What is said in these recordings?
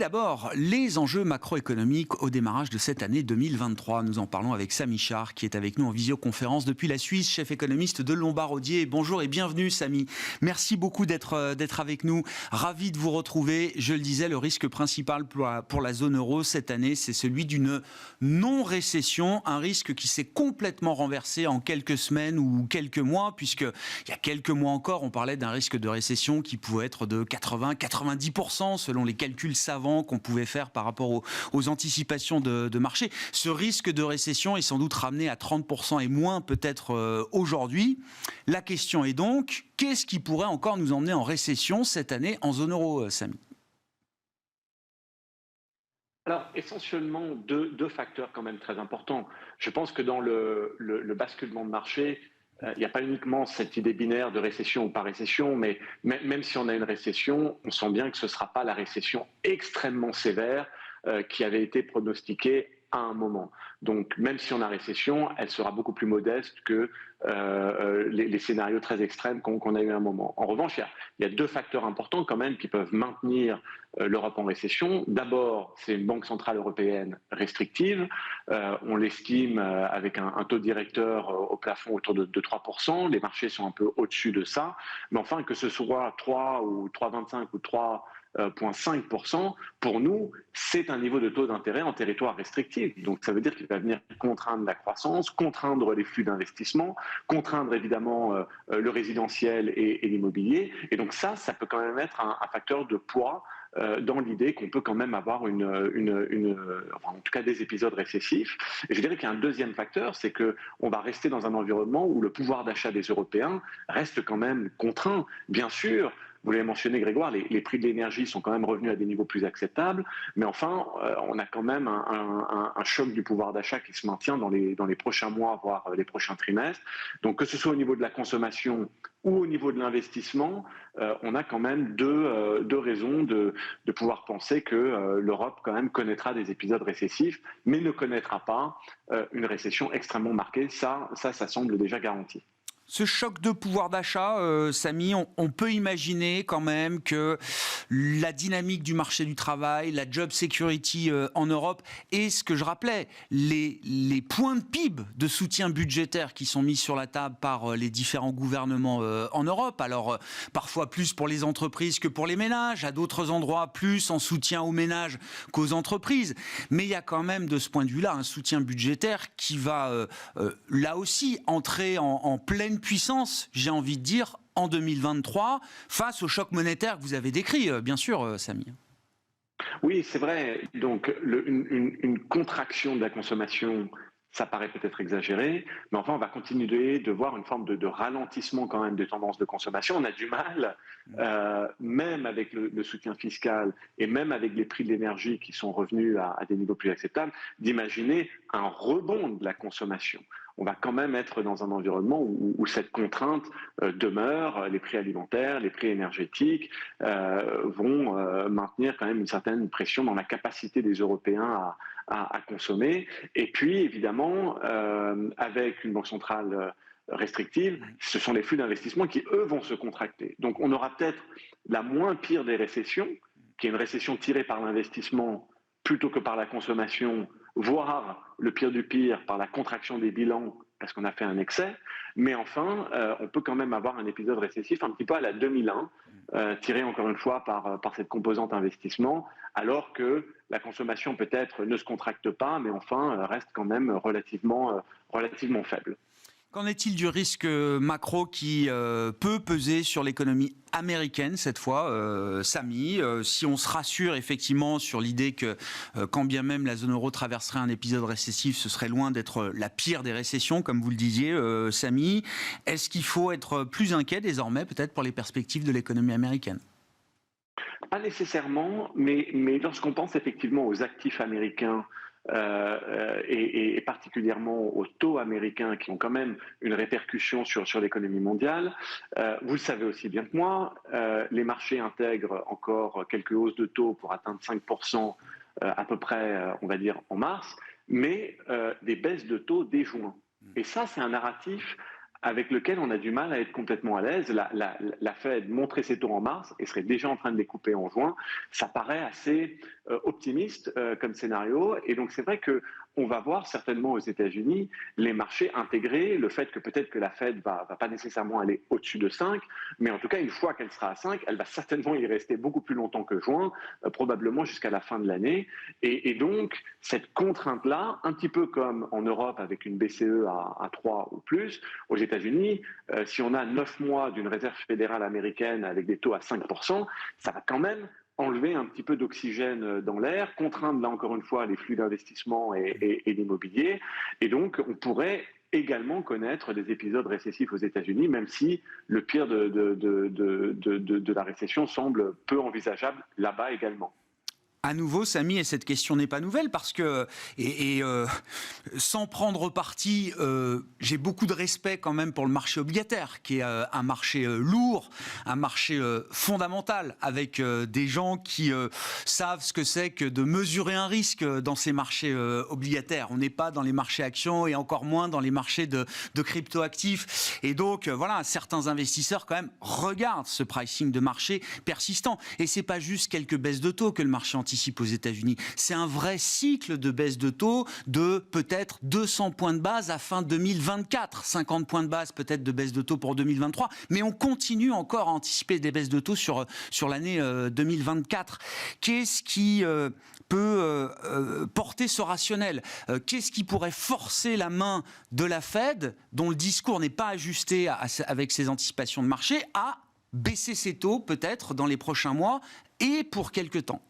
d'abord, les enjeux macroéconomiques au démarrage de cette année 2023. Nous en parlons avec Samy Char, qui est avec nous en visioconférence depuis la Suisse, chef économiste de Lombard Odier. Bonjour et bienvenue, Samy. Merci beaucoup d'être avec nous. Ravi de vous retrouver. Je le disais, le risque principal pour la zone euro cette année, c'est celui d'une non-récession. Un risque qui s'est complètement renversé en quelques semaines ou quelques mois, puisque il y a quelques mois encore, on parlait d'un risque de récession qui pouvait être de 80-90% selon les calculs savants qu'on pouvait faire par rapport aux anticipations de marché. Ce risque de récession est sans doute ramené à 30% et moins peut-être aujourd'hui. La question est donc, qu'est-ce qui pourrait encore nous emmener en récession cette année en zone euro, Samy ? Alors, essentiellement, deux facteurs quand même très importants. Je pense que dans le basculement de marché, il n'y a pas uniquement cette idée binaire de récession ou pas récession, mais même si on a une récession, on sent bien que ce ne sera pas la récession extrêmement sévère qui avait été pronostiquée à un moment. Donc, même si on a récession, elle sera beaucoup plus modeste que les scénarios très extrêmes qu'on a eu à un moment. En revanche, il y a deux facteurs importants quand même qui peuvent maintenir l'Europe en récession. D'abord, c'est une banque centrale européenne restrictive. On l'estime avec un taux directeur au plafond autour de 3%. Les marchés sont un peu au-dessus de ça. Mais enfin, que ce soit 3 ou 3,25 ou 3,5%, pour nous, c'est un niveau de taux d'intérêt en territoire restrictif. Donc, ça veut dire qu'il va venir contraindre la croissance, contraindre les flux d'investissement, contraindre évidemment le résidentiel et l'immobilier. Et donc ça peut quand même être un facteur de poids dans l'idée qu'on peut quand même avoir enfin, en tout cas des épisodes récessifs. Et je dirais qu'il y a un deuxième facteur, c'est qu'on va rester dans un environnement où le pouvoir d'achat des Européens reste quand même contraint. Bien sûr, vous l'avez mentionné, Grégoire, les prix de l'énergie sont quand même revenus à des niveaux plus acceptables, mais enfin, on a quand même un choc du pouvoir d'achat qui se maintient dans les prochains mois, voire les prochains trimestres. Donc, que ce soit au niveau de la consommation ou au niveau de l'investissement, on a quand même deux raisons de pouvoir penser que l'Europe quand même connaîtra des épisodes récessifs, mais ne connaîtra pas une récession extrêmement marquée. Ça semble déjà garanti. Ce choc de pouvoir d'achat, Samy, on peut imaginer quand même que la dynamique du marché du travail, la job security en Europe et ce que je rappelais, les points de PIB de soutien budgétaire qui sont mis sur la table par les différents gouvernements en Europe. Alors, parfois plus pour les entreprises que pour les ménages, à d'autres endroits plus en soutien aux ménages qu'aux entreprises. Mais il y a quand même de ce point de vue-là un soutien budgétaire qui va là aussi entrer en pleine puissance, j'ai envie de dire, en 2023, face au choc monétaire que vous avez décrit, bien sûr, Samy. Oui, c'est vrai. Donc, une contraction de la consommation, ça paraît peut-être exagéré, mais enfin, on va continuer de voir une forme de ralentissement quand même des tendances de consommation. On a du mal, même avec le soutien fiscal et même avec les prix de l'énergie qui sont revenus à des niveaux plus acceptables, d'imaginer un rebond de la consommation. On va quand même être dans un environnement où cette contrainte demeure. Les prix alimentaires, les prix énergétiques vont maintenir quand même une certaine pression dans la capacité des Européens à consommer. Et puis, évidemment, avec une banque centrale restrictive, ce sont les flux d'investissement qui, eux, vont se contracter. Donc, on aura peut-être la moins pire des récessions, qui est une récession tirée par l'investissement plutôt que par la consommation, voire le pire du pire par la contraction des bilans parce qu'on a fait un excès. Mais enfin, on peut quand même avoir un épisode récessif un petit peu à la 2001, tiré encore une fois par cette composante investissement, alors que la consommation peut-être ne se contracte pas, mais enfin reste quand même relativement faible. Qu'en est-il du risque macro qui peut peser sur l'économie américaine cette fois, Samy, si on se rassure effectivement sur l'idée que quand bien même la zone euro traverserait un épisode récessif, ce serait loin d'être la pire des récessions, comme vous le disiez, Samy, est-ce qu'il faut être plus inquiet désormais peut-être pour les perspectives de l'économie américaine ? Pas nécessairement, mais lorsqu'on pense effectivement aux actifs américains et particulièrement aux taux américains qui ont quand même une répercussion sur l'économie mondiale, vous le savez aussi bien que moi, les marchés intègrent encore quelques hausses de taux pour atteindre 5% à peu près, on va dire, en mars, mais des baisses de taux dès juin. Et ça, c'est un narratif avec lequel on a du mal à être complètement à l'aise. La Fed montrait ses taux en mars et serait déjà en train de les couper en juin. Ça paraît assez optimiste comme scénario. Et donc c'est vrai que on va voir certainement aux États-Unis les marchés intégrer le fait que peut-être que la Fed va pas nécessairement aller au-dessus de 5, mais en tout cas, une fois qu'elle sera à 5, elle va certainement y rester beaucoup plus longtemps que juin, probablement jusqu'à la fin de l'année. Et donc, cette contrainte-là, un petit peu comme en Europe avec une BCE à 3 ou plus, aux États-Unis, si on a 9 mois d'une réserve fédérale américaine avec des taux à 5%, ça va quand même enlever un petit peu d'oxygène dans l'air, contraindre là encore une fois les flux d'investissement et l'immobilier. Et donc, on pourrait également connaître des épisodes récessifs aux États-Unis, même si le pire de la récession semble peu envisageable là-bas également. À nouveau, Samy, et cette question n'est pas nouvelle parce que, sans prendre parti, j'ai beaucoup de respect quand même pour le marché obligataire, qui est un marché lourd, un marché fondamental, avec des gens qui savent ce que c'est que de mesurer un risque dans ces marchés obligataires. On n'est pas dans les marchés actions et encore moins dans les marchés de crypto-actifs. Et donc, voilà, certains investisseurs quand même regardent ce pricing de marché persistant. Et c'est pas juste quelques baisses de taux que le marché anticipe aux États-Unis. C'est un vrai cycle de baisse de taux de peut-être 200 points de base à fin 2024, 50 points de base peut-être de baisse de taux pour 2023, mais on continue encore à anticiper des baisses de taux sur l'année 2024. Qu'est-ce qui peut porter ce rationnel? Qu'est-ce qui pourrait forcer la main de la Fed, dont le discours n'est pas ajusté avec ses anticipations de marché, à baisser ses taux peut-être dans les prochains mois et pour quelque temps?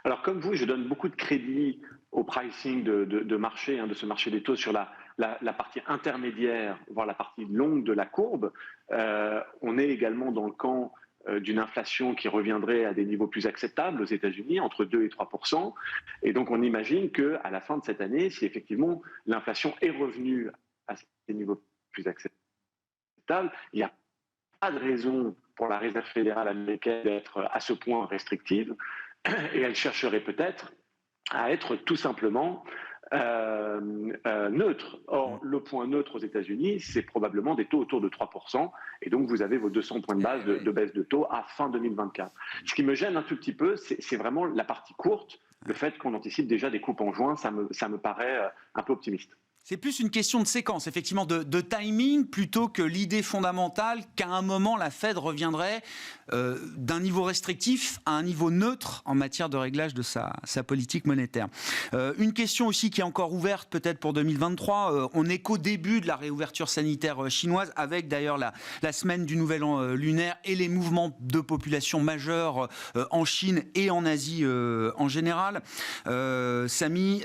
Alors comme vous, je donne beaucoup de crédit au pricing de marché, de ce marché des taux sur la partie intermédiaire, voire la partie longue de la courbe. On est également dans le camp d'une inflation qui reviendrait à des niveaux plus acceptables aux États-Unis, entre 2 et 3%. Et donc on imagine qu'à la fin de cette année, si effectivement l'inflation est revenue à ces niveaux plus acceptables, il n'y a pas de raison pour la Réserve fédérale américaine d'être à ce point restrictive. Et elle chercherait peut-être à être tout simplement neutre. Or, le point neutre aux États-Unis, c'est probablement des taux autour de 3%, et donc vous avez vos 200 points de base de baisse de taux à fin 2024. Ce qui me gêne un tout petit peu, c'est vraiment la partie courte, le fait qu'on anticipe déjà des coupes en juin, ça me paraît un peu optimiste. C'est plus une question de séquence, effectivement, de timing, plutôt que l'idée fondamentale qu'à un moment, la Fed reviendrait d'un niveau restrictif à un niveau neutre en matière de réglage de sa politique monétaire. Une question aussi qui est encore ouverte peut-être pour 2023. On n'est qu'au début de la réouverture sanitaire chinoise, avec d'ailleurs la semaine du Nouvel An lunaire et les mouvements de population majeurs en Chine et en Asie en général. Samy,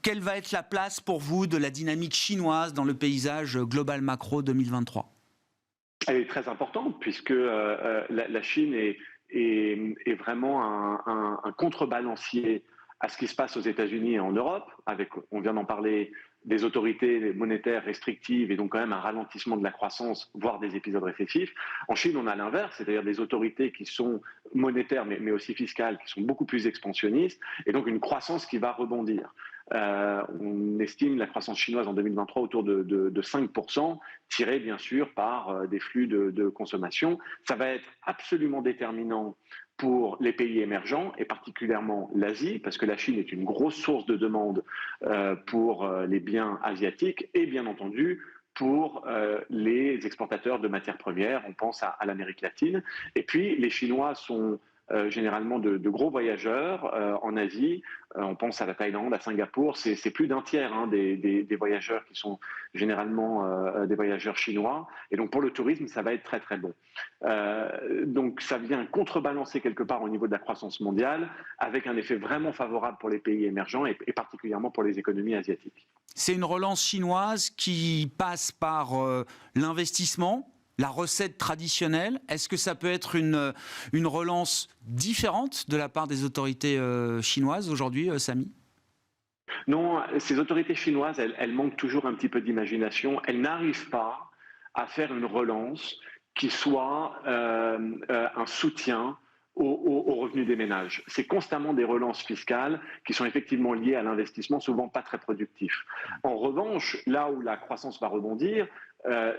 quelle va être la place pour vous de la dynamique chinoise dans le paysage global macro 2023? Elle est très importante puisque la Chine est vraiment un contrebalancier à ce qui se passe aux États-Unis et en Europe, avec, on vient d'en parler, des autorités monétaires restrictives et donc quand même un ralentissement de la croissance, voire des épisodes récessifs. En Chine, on a l'inverse, c'est-à-dire des autorités qui sont monétaires mais aussi fiscales, qui sont beaucoup plus expansionnistes, et donc une croissance qui va rebondir. On estime la croissance chinoise en 2023 autour de 5%, tirée bien sûr par des flux de consommation. Ça va être absolument déterminant pour les pays émergents et particulièrement l'Asie, parce que la Chine est une grosse source de demande pour les biens asiatiques et bien entendu pour les exportateurs de matières premières, on pense à l'Amérique latine. Et puis les Chinois sont généralement de gros voyageurs en Asie. On pense à la Thaïlande, à Singapour. C'est plus d'un tiers des voyageurs qui sont généralement des voyageurs chinois. Et donc pour le tourisme, ça va être très très bon. Donc ça vient contrebalancer quelque part au niveau de la croissance mondiale, avec un effet vraiment favorable pour les pays émergents et particulièrement pour les économies asiatiques. C'est une relance chinoise qui passe par l'investissement, la recette traditionnelle. Est-ce que ça peut être une relance différente de la part des autorités chinoises aujourd'hui, Samy? Non, ces autorités chinoises, elles manquent toujours un petit peu d'imagination. Elles n'arrivent pas à faire une relance qui soit un soutien aux revenus des ménages. C'est constamment des relances fiscales qui sont effectivement liées à l'investissement, souvent pas très productif. En revanche, là où la croissance va rebondir,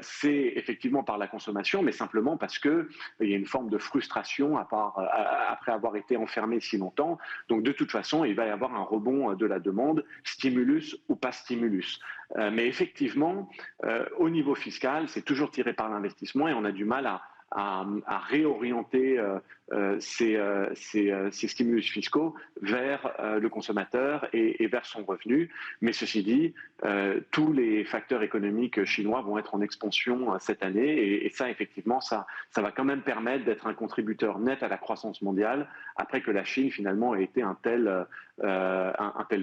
c'est effectivement par la consommation, mais simplement parce qu'il y a une forme de frustration après avoir été enfermé si longtemps. Donc de toute façon, il va y avoir un rebond de la demande, stimulus ou pas stimulus. Mais effectivement, au niveau fiscal, c'est toujours tiré par l'investissement et on a du mal à réorienter ces stimulus fiscaux vers le consommateur et vers son revenu. Mais ceci dit, tous les facteurs économiques chinois vont être en expansion cette année et ça, effectivement, ça va quand même permettre d'être un contributeur net à la croissance mondiale après que la Chine, finalement, ait été un tel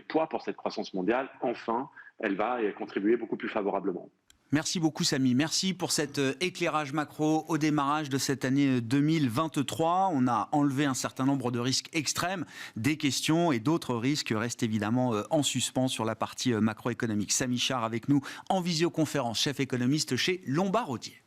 poids pour cette croissance mondiale. Enfin, elle va y contribuer beaucoup plus favorablement. Merci beaucoup Samy, merci pour cet éclairage macro au démarrage de cette année 2023. On a enlevé un certain nombre de risques extrêmes, des questions et d'autres risques restent évidemment en suspens sur la partie macroéconomique. Samy Char avec nous en visioconférence, chef économiste chez Lombard Odier.